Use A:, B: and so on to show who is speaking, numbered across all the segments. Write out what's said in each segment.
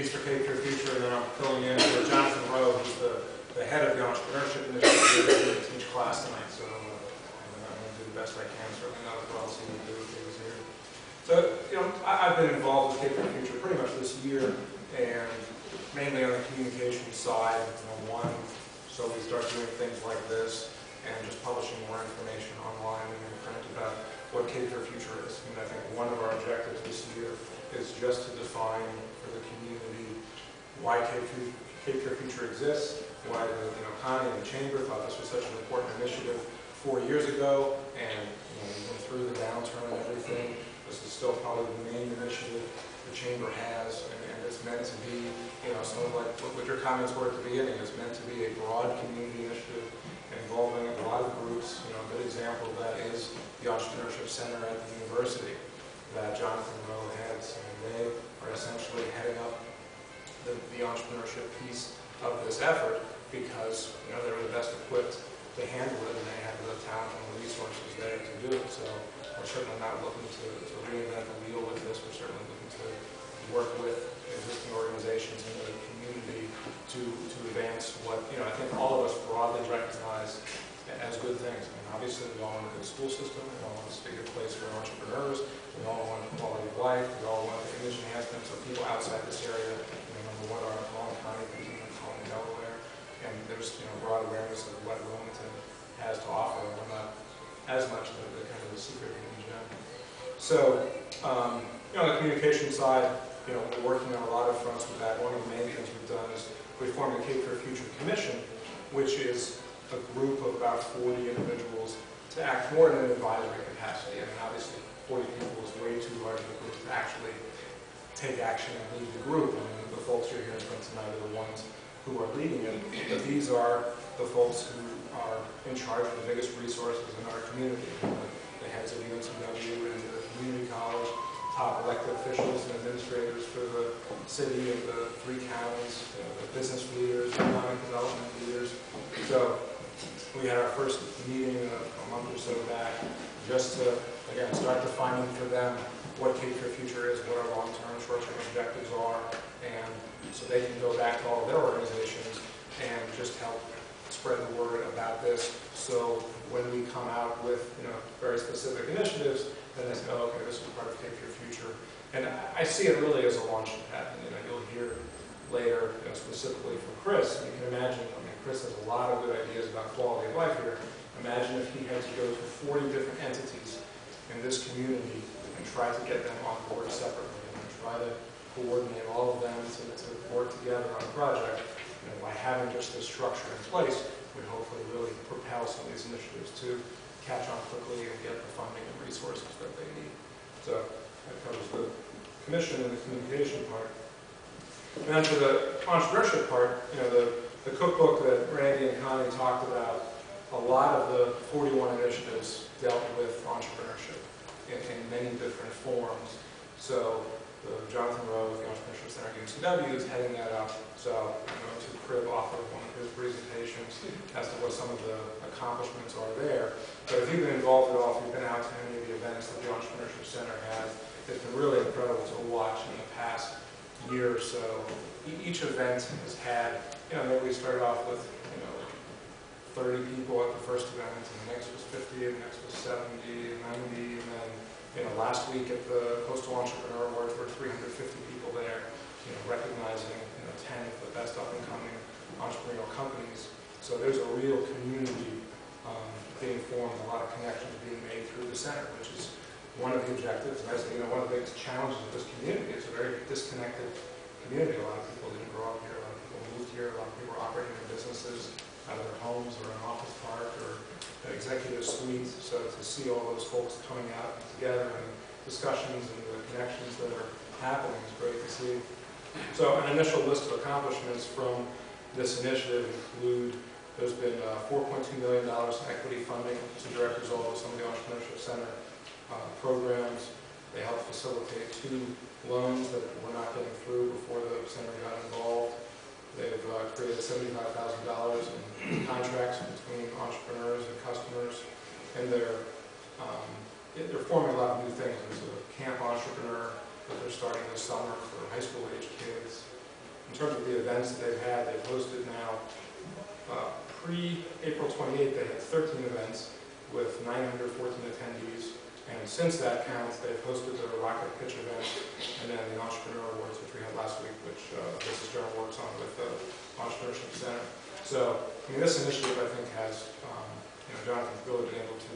A: duties for Cape Fear Future, and then I'm filling in for Jonathan Rowe, who's the head of the entrepreneurship initiative. He's going to teach class tonight, so I'm going to do the best I can. Certainly not as well as he would do if he was here. So, I've been involved with Cape Fear Future pretty much this year, and mainly on the communication side. So we start doing things like this, and just publishing more information online and in print about what Cape Fear Future is. I think one of our objectives this year is just to define for the community why Cape Fear Future exists, why Connie and the Chamber thought this was such an important initiative 4 years ago, and we've been through the downturn and everything. This is still probably the main initiative the Chamber has, and it's meant to be, sort of like what your comments were at the beginning. It's meant to be a broad community initiative involving a lot of groups. A good example of that is the Entrepreneurship Center at the university that Jonathan Rowe heads, and they are essentially heading up the entrepreneurship piece of this effort because they were the best equipped to handle it, and they have the talent and the resources there to do it. So we're certainly not looking to reinvent the wheel with this. We're certainly looking to work with existing organizations in the community to advance what I think all of us broadly recognize as good things. Obviously we all want a good school system, we all want to be a good place for entrepreneurs, we all want quality of life, we all want image enhancements of people outside this area. Number one, our Long County, Colony, Delaware, and there's broad awareness of what Wilmington has to offer, and we're not as much of the kind of the secret hidden gem. So, on the communication side, we're working on a lot of fronts with that. One of the main things we've done is we formed the Cape Fear Future Commission, which is a group of about 40 individuals to act more in an advisory capacity. Obviously 40 people is way too large of a group to actually take action and lead the group. The folks you're hearing from tonight are the ones who are leading it, but these are the folks who are in charge of the biggest resources in our community. The heads of UNCW and the community college, top elected officials and administrators for the city and the 3 counties, the business leaders, economic development leaders. So we had our first meeting a month or so back just to, again, start defining for them what Cape Fear Future is, what our long-term, short-term objectives are, and so they can go back to all of their organizations and just help spread the word about this. So when we come out with very specific initiatives, then they say, oh, okay, this is part of Cape Fear Future. And I see it really as a launching pad. You'll hear later specifically from Chris. And you can imagine, Chris has a lot of good ideas about quality of life here. Imagine if he had to go to 40 different entities in this community and try to get them on board separately and try to coordinate all of them to work together on a project. By having just this structure in place, we hopefully really propel some of these initiatives to catch on quickly and get the funding and resources that they need. So that covers the commission and the communication part. And then for the entrepreneurship part, the cookbook that Randy and Connie talked about, a lot of the 41 initiatives dealt with entrepreneurship in many different forms. So Jonathan Rowe with the Entrepreneurship Center at UNCW is heading that up. So I'm going to crib off of one of his presentations as to what some of the accomplishments are there. But if you've been involved at all, if you've been out to any of the events that the Entrepreneurship Center has, it's been really incredible to watch in the past year or so. Each event has had, maybe we started off with 30 people at the first event, and the next was 50, and the next was 70, and 90, and then last week at the Coastal Entrepreneur Awards, there were 350 people there, recognizing 10 of the best up-and-coming entrepreneurial companies. So there's a real community being formed, a lot of connections being made through the center, which is one of the objectives. And I say, one of the biggest challenges of this community is a very disconnected community. A lot of people didn't grow up here, a lot of people moved here, a lot of people are operating their businesses out of their homes or an office park or an executive suite. So to see all those folks coming out together and discussions and the connections that are happening is great to see. So an initial list of accomplishments from this initiative include, there's been $4.2 million in equity funding as a direct result of some of the Entrepreneurship Center programs. They helped facilitate 2 loans that were not getting through before the center got involved. They've created $75,000 in contracts between entrepreneurs and customers, and they're forming a lot of new things. There's a camp entrepreneur that they're starting this summer for high school age kids. terms of the events that they've had, they've hosted now, pre-April 28th, they had 13 events with 914 attendees. And since that count, they've hosted the Rocket Pitch event and then the Entrepreneur Awards, which we had last week, which Mrs. Jones works on with the Entrepreneurship Center. So, I mean, this initiative, I think, has, Jonathan's really been able to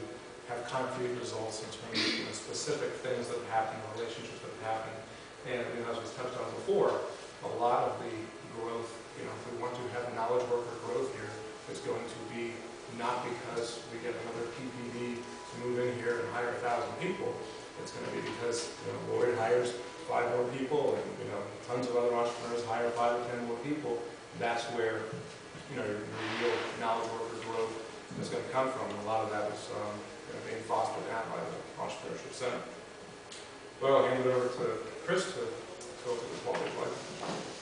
A: have concrete results in terms of specific things that have happened, relationships that have happened. And as we touched on before, a lot of the growth, if we want to have knowledge worker growth here, it's going to be not because we get another PPD to move in here and hire 1,000 people. It's going to be because Lloyd hires 5 more people, and tons of other entrepreneurs hire 5 or 10 more people. That's where your real knowledge worker growth is going to come from. And a lot of that is being fostered out by the Entrepreneurship Center. Well, I'll hand it over to Chris to go through the quality of life.